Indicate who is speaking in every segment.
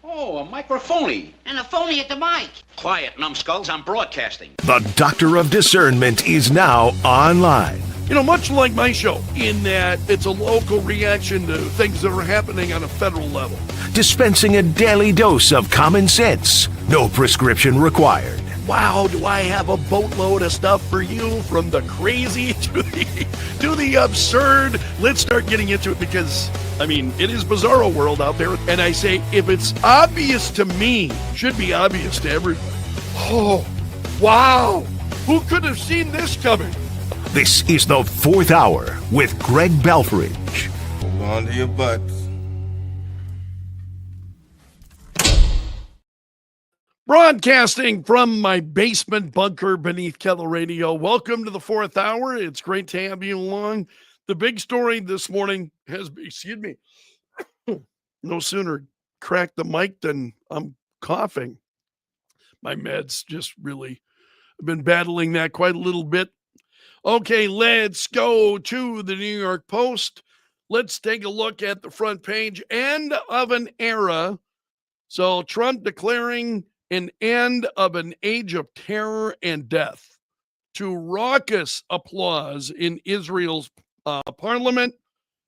Speaker 1: Oh, a microphony.
Speaker 2: And a phony at the mic.
Speaker 1: Quiet, numbskulls, I'm broadcasting.
Speaker 3: The Doctor of Discernment is now online.
Speaker 4: You know, much like my show, in that it's a local reaction to things that are happening on a federal level.
Speaker 3: Dispensing a daily dose of common sense. No prescription required.
Speaker 4: Wow, do I have a boatload of stuff for you, from the crazy to the absurd. Let's start getting into it because, I mean, it is bizarro world out there. And I say, if it's obvious to me, it should be obvious to everybody. Oh, wow. Who could have seen this coming?
Speaker 3: This is the Fourth Hour with Greg Belfrage.
Speaker 5: Hold on to your butts.
Speaker 4: Broadcasting from my basement bunker beneath Kettle Radio. Welcome to the Fourth Hour. It's great to have you along. The big story this morning has been, no sooner cracked the mic than I'm coughing. My meds just really, I've been battling that quite a little bit. Okay, let's go to the New York Post. Let's take a look at the front page. End of an era. So Trump declaring an end of an age of terror and death, to raucous applause in Israel's parliament.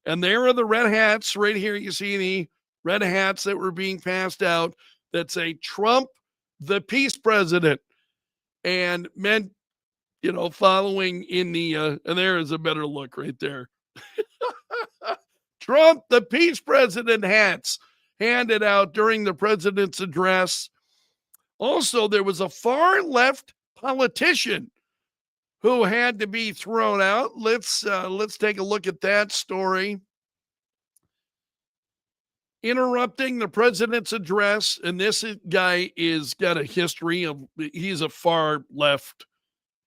Speaker 4: And there are the red hats right here. You see the red hats that were being passed out that say Trump, the peace president, and meant, you know, following in the, and there is a better look right there. Trump, the peace president hats handed out during the president's address. Also, there was a far left politician who had to be thrown out. Let's take a look at that story. Interrupting the president's address, and this guy is got a history of, he's a far left,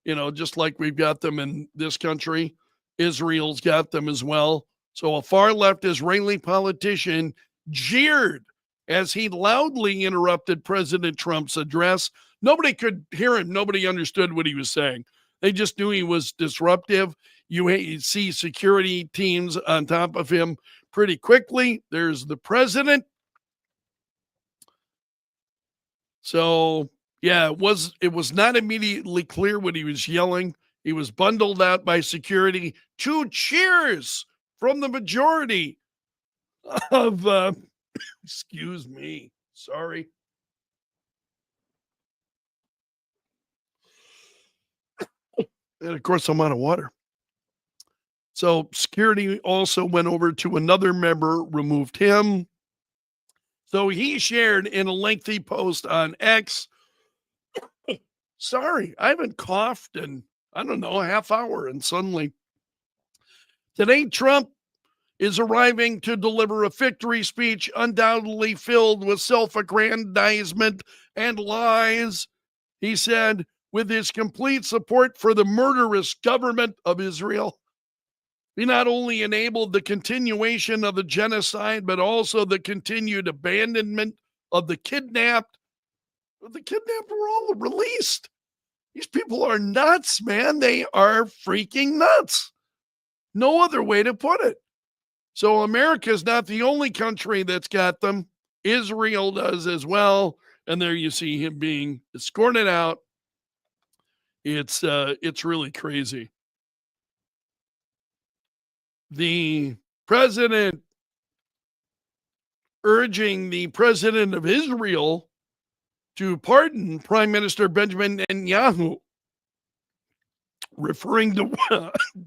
Speaker 4: you know, just like we've got them in this country. Israel's got them as well. So a far left Israeli politician jeered as he loudly interrupted President Trump's address. Nobody could hear him. Nobody understood what he was saying. They just knew he was disruptive. You see security teams on top of him pretty quickly. There's the president. So, yeah, it was not immediately clear what he was yelling. He was bundled out by security. 2 cheers from the majority of excuse me. Sorry. And of course, I'm out of water. So security also went over to another member, removed him. So he shared in a lengthy post on X. Sorry, I haven't coughed in, I don't know, a half hour. And suddenly, today, Trump is arriving to deliver a victory speech undoubtedly filled with self-aggrandizement and lies. He said, with his complete support for the murderous government of Israel, he not only enabled the continuation of the genocide, but also the continued abandonment of the kidnapped. The kidnapped were all released. These people are nuts, man. They are freaking nuts. No other way to put it. So America is not the only country that's got them. Israel does as well. And there you see him being escorted out. It's really crazy. The president urging the president of Israel to pardon Prime Minister Benjamin Netanyahu, referring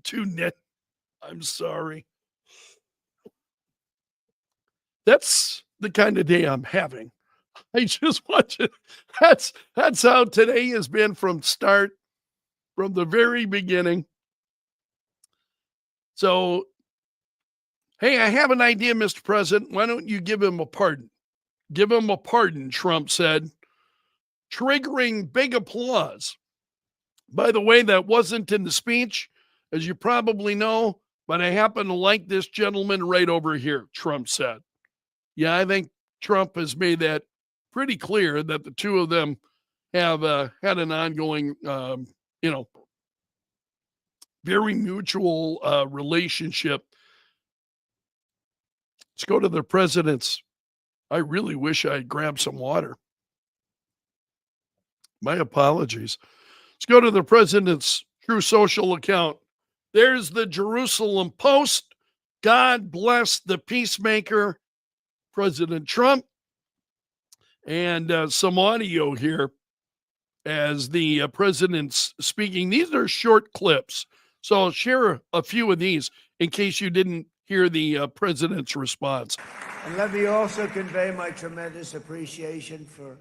Speaker 4: to Net. I'm sorry. That's the kind of day I'm having. I just want you. That's how today has been from the very beginning. So, hey, I have an idea, Mr. President. Why don't you give him a pardon? Give him a pardon, Trump said, triggering big applause. By the way, that wasn't in the speech, as you probably know, but I happen to like this gentleman right over here, Trump said. Yeah, I think Trump has made that pretty clear that the two of them have had an ongoing, very mutual relationship. Let's go to the president's I really wish I had grabbed some water. My apologies. Let's go to the president's True Social account. There's the Jerusalem Post. God bless the peacemaker, President Trump. And some audio here as the president's speaking. These are short clips. So I'll share a few of these in case you didn't hear the president's response.
Speaker 2: And let me also convey my tremendous appreciation for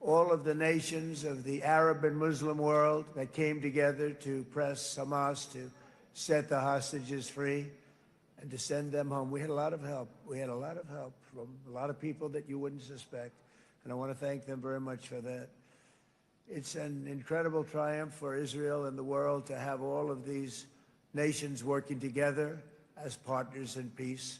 Speaker 2: all of the nations of the Arab and Muslim world that came together to press Hamas to set the hostages free and to send them home. We had a lot of help. We had a lot of help from a lot of people that you wouldn't suspect. And I want to thank them very much for that. It's an incredible triumph for Israel and the world to have all of these nations working together as partners in peace.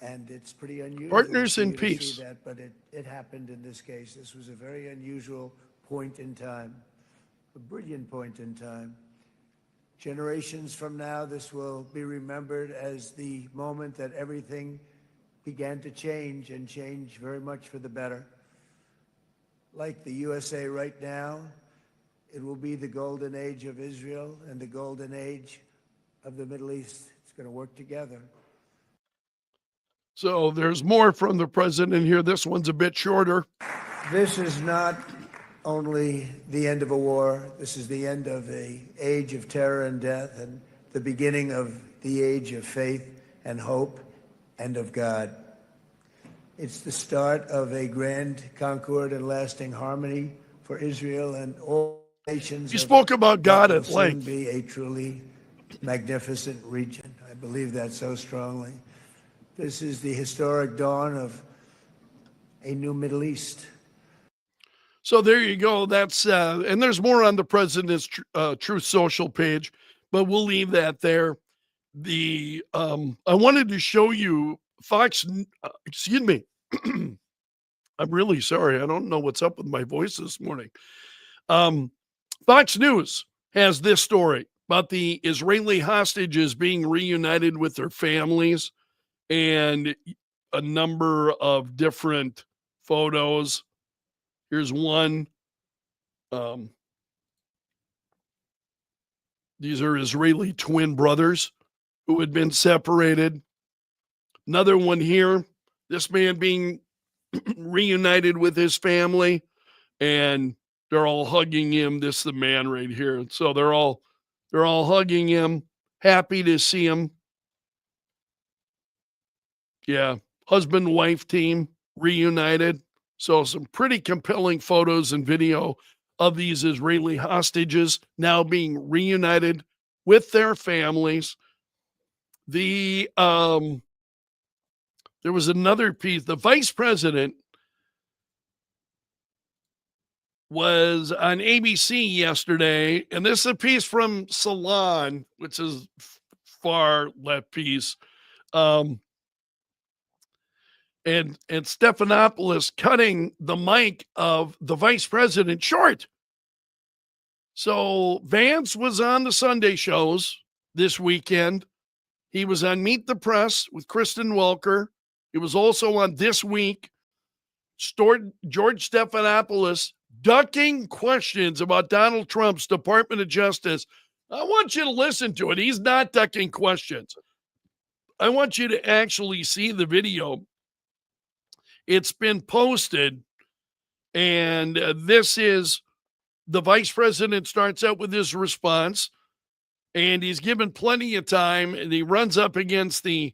Speaker 2: And it's pretty unusual.
Speaker 4: Partners in
Speaker 2: to
Speaker 4: peace.
Speaker 2: see that, but it happened in this case. This was a very unusual point in time, a brilliant point in time. Generations from now, this will be remembered as the moment that everything began to change, and change very much for the better. Like the USA right now, it will be the golden age of Israel and the golden age of the Middle East. It's going to work together.
Speaker 4: So there's more from the president here. This one's a bit shorter.
Speaker 2: This is not only the end of a war. This is the end of an age of terror and death, and the beginning of the age of faith and hope and of God. It's the start of a grand concord and lasting harmony for Israel and all nations.
Speaker 4: He spoke about God at
Speaker 2: soon
Speaker 4: length.
Speaker 2: Be a truly magnificent region. I believe that so strongly. This is the historic dawn of a new Middle East.
Speaker 4: So there you go. That's and there's more on the president's Truth Social page, but we'll leave that there. The I wanted to show you Fox. Excuse me. I'm really sorry. I don't know what's up with my voice this morning. Fox News has this story about the Israeli hostages being reunited with their families, and a number of different photos. Here's one. These are Israeli twin brothers who had been separated. Another one here. This man being reunited with his family, and they're all hugging him. This is the man right here. So they're all hugging him, happy to see him. Yeah, husband-wife team reunited. So some pretty compelling photos and video of these Israeli hostages now being reunited with their families. There was another piece. The vice president was on ABC yesterday, and this is a piece from Salon, which is far left piece. And Stephanopoulos cutting the mic of the vice president short. So Vance was on the Sunday shows this weekend. He was on Meet the Press with Kristen Welker. He was also on This Week. George Stephanopoulos ducking questions about Donald Trump's Department of Justice. I want you to listen to it. He's not ducking questions. I want you to actually see the video. It's been posted, and this is the vice president starts out with his response, and he's given plenty of time, and he runs up against a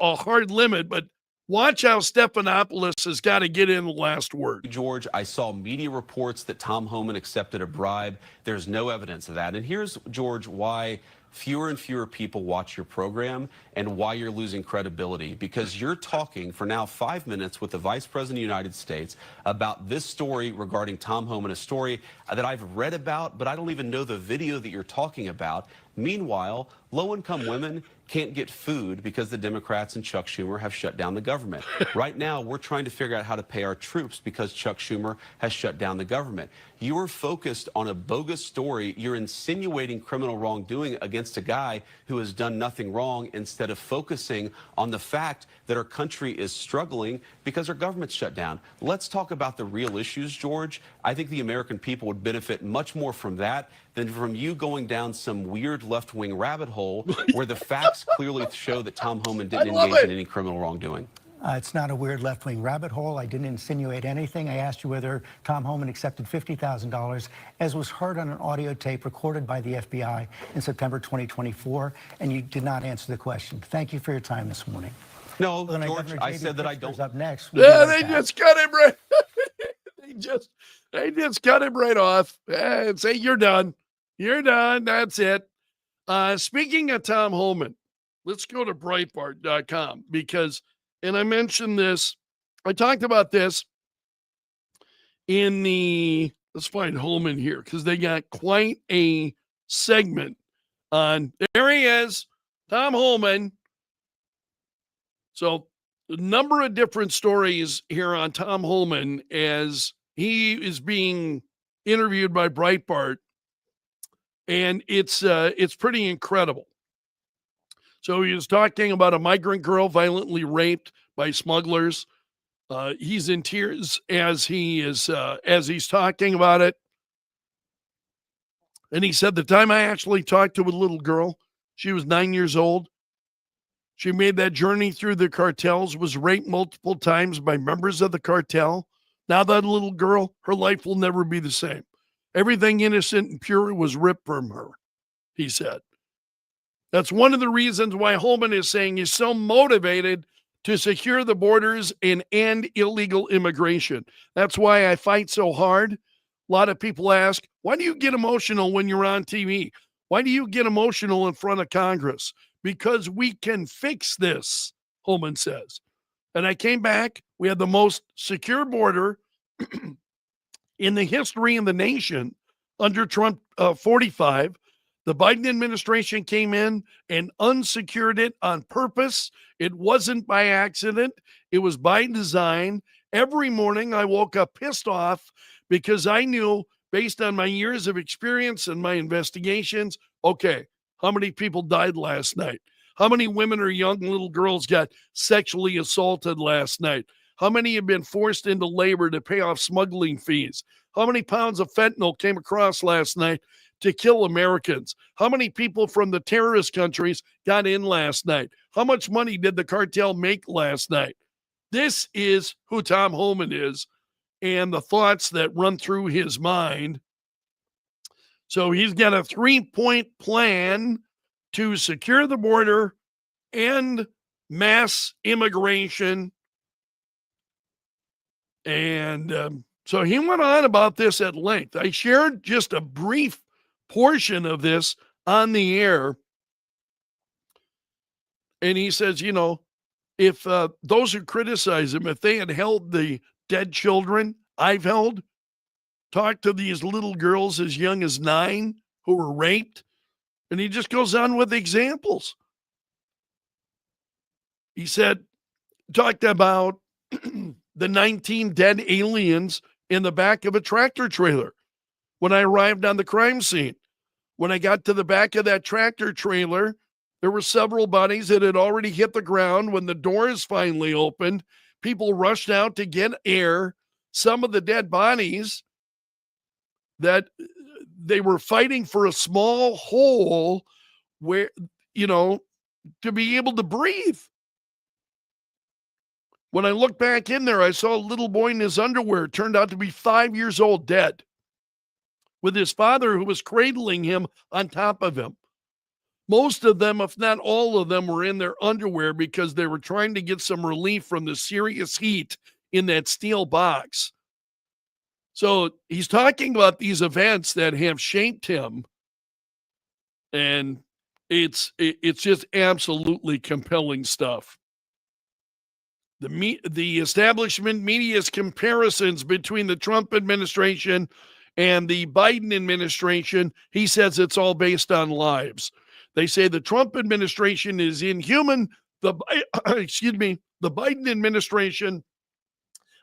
Speaker 4: hard limit, but watch how Stephanopoulos has got to get in the last word.
Speaker 5: George, I saw media reports that Tom Homan accepted a bribe. There's no evidence of that. And here's, George, why fewer and fewer people watch your program and why you're losing credibility, because you're talking for now 5 minutes with the Vice President of the United States about this story regarding Tom Homan, a story that I've read about, but I don't even know the video that you're talking about. Meanwhile, low-income women can't get food because the Democrats and Chuck Schumer have shut down the government. Right now, we're trying to figure out how to pay our troops because Chuck Schumer has shut down the government. You are focused on a bogus story. You're insinuating criminal wrongdoing against a guy who has done nothing wrong instead of focusing on the fact that our country is struggling because our government's shut down. Let's talk about the real issues, George. I think the American people would benefit much more from that than from you going down some weird left-wing rabbit hole where the facts clearly show that Tom Homan didn't engage in any criminal wrongdoing.
Speaker 6: It's not a weird left-wing rabbit hole. I didn't insinuate anything. I asked you whether Tom Homan accepted $50,000, as was heard on an audio tape recorded by the FBI in September 2024, and you did not answer the question. Thank you for your time this morning.
Speaker 5: No, George, I said that I don't.
Speaker 6: Up next.
Speaker 4: Yeah, they just cut him right. they just cut him right off and say, "You're done. You're done. That's it." Speaking of Tom Homan, let's go to Breitbart.com because, and I mentioned this, I talked about this in the, let's find Homan here because they got quite a segment on, there he is, Tom Homan. So a number of different stories here on Tom Homan as he is being interviewed by Breitbart. And it's pretty incredible. So he was talking about a migrant girl violently raped by smugglers. He's in tears as he's talking about it. And he said, the time I actually talked to a little girl, she was 9 years old. She made that journey through the cartels, was raped multiple times by members of the cartel. Now that little girl, her life will never be the same. Everything innocent and pure was ripped from her, he said. That's one of the reasons why Homan is saying he's so motivated to secure the borders and end illegal immigration. That's why I fight so hard. A lot of people ask, why do you get emotional when you're on TV? Why do you get emotional in front of Congress? Because we can fix this, Homan says. And I came back. We had the most secure border in the history of the nation under Trump 45. The Biden administration came in and unsecured it on purpose. It wasn't by accident. It was by design. Every morning I woke up pissed off because I knew, based on my years of experience and my investigations, okay, how many people died last night? How many women or young little girls got sexually assaulted last night? How many have been forced into labor to pay off smuggling fees? How many pounds of fentanyl came across last night to kill Americans? How many people from the terrorist countries got in last night? How much money did the cartel make last night? This is who Tom Homan is and the thoughts that run through his mind. So he's got a 3-point plan to secure the border, end mass immigration. And so he went on about this at length. I shared just a brief portion of this on the air. And he says, you know, if those who criticize him, if they had held the dead children I've held, talked to these little girls as young as 9 who were raped, and he just goes on with examples. He said, talked about the 19 dead aliens in the back of a tractor trailer when I arrived on the crime scene. When I got to the back of that tractor trailer, there were several bodies that had already hit the ground. When the doors finally opened, people rushed out to get air. Some of the dead bodies that they were fighting for a small hole where, you know, to be able to breathe. When I looked back in there, I saw a little boy in his underwear, turned out to be 5 years old, dead, with his father who was cradling him on top of him. Most of them, if not all of them, were in their underwear because they were trying to get some relief from the serious heat in that steel box. So he's talking about these events that have shaped him, and it's just absolutely compelling stuff. The establishment media's comparisons between the Trump administration and the Biden administration, he says it's all based on lies. They say the Trump administration is inhuman. The the Biden administration,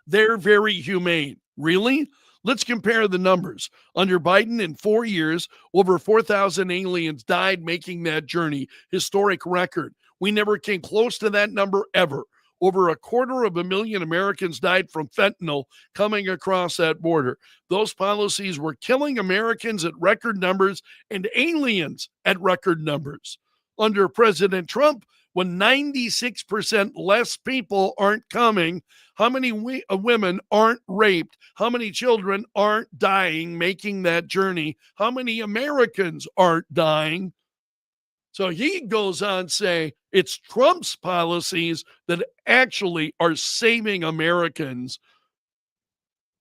Speaker 4: they're very humane. Really? Let's compare the numbers. Under Biden, in 4 years, over 4,000 aliens died making that journey. Historic record. We never came close to that number ever. Over 250,000 Americans died from fentanyl coming across that border. Those policies were killing Americans at record numbers and aliens at record numbers. Under President Trump, when 96% less people aren't coming, how many women aren't raped? How many children aren't dying making that journey? How many Americans aren't dying? So he goes on to say it's Trump's policies that actually are saving Americans.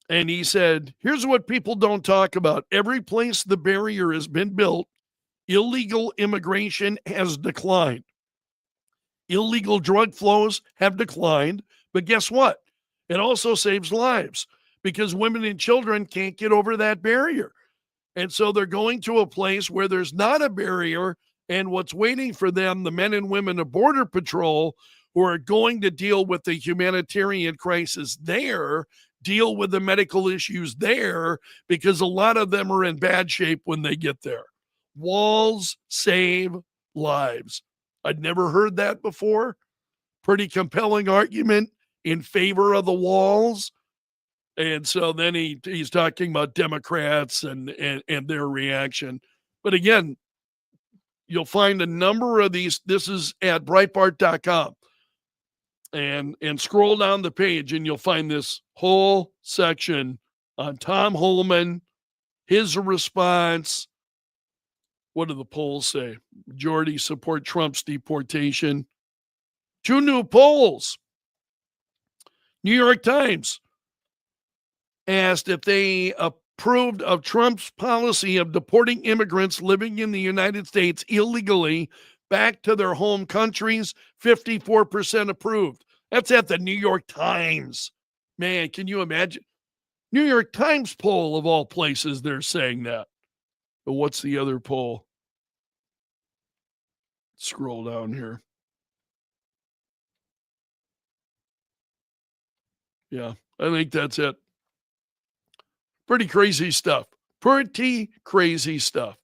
Speaker 4: And he said, here's what people don't talk about. Every place the barrier has been built, illegal immigration has declined. Illegal drug flows have declined. But guess what? It also saves lives because women and children can't get over that barrier. And so they're going to a place where there's not a barrier. And what's waiting for them, the men and women of Border Patrol who are going to deal with the humanitarian crisis there, deal with the medical issues there, because a lot of them are in bad shape when they get there. Walls save lives. I'd never heard that before. Pretty compelling argument in favor of the walls. And so then he's talking about Democrats and their reaction. But again, you'll find a number of these. This is at Breitbart.com. And scroll down the page and you'll find this whole section on Tom Homan, his response. What do the polls say? Majority support Trump's deportation. 2 new polls. New York Times asked if they approved of Trump's policy of deporting immigrants living in the United States illegally back to their home countries. 54% approved. That's at the New York Times. Man, can you imagine? New York Times poll of all places, they're saying that. But what's the other poll? Scroll down here. Yeah, I think that's it. Pretty crazy stuff. Pretty crazy stuff.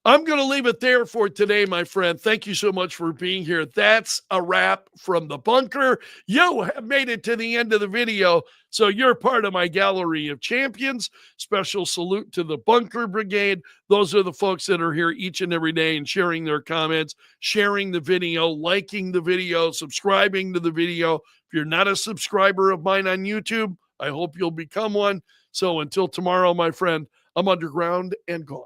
Speaker 4: I'm going to leave it there for today, my friend. Thank you so much for being here. That's a wrap from the bunker. You have made it to the end of the video, so you're part of my gallery of champions. Special salute to the Bunker Brigade. Those are the folks that are here each and every day and sharing their comments, sharing the video, liking the video, subscribing to the video. If you're not a subscriber of mine on YouTube, I hope you'll become one. So until tomorrow, my friend, I'm underground and gone.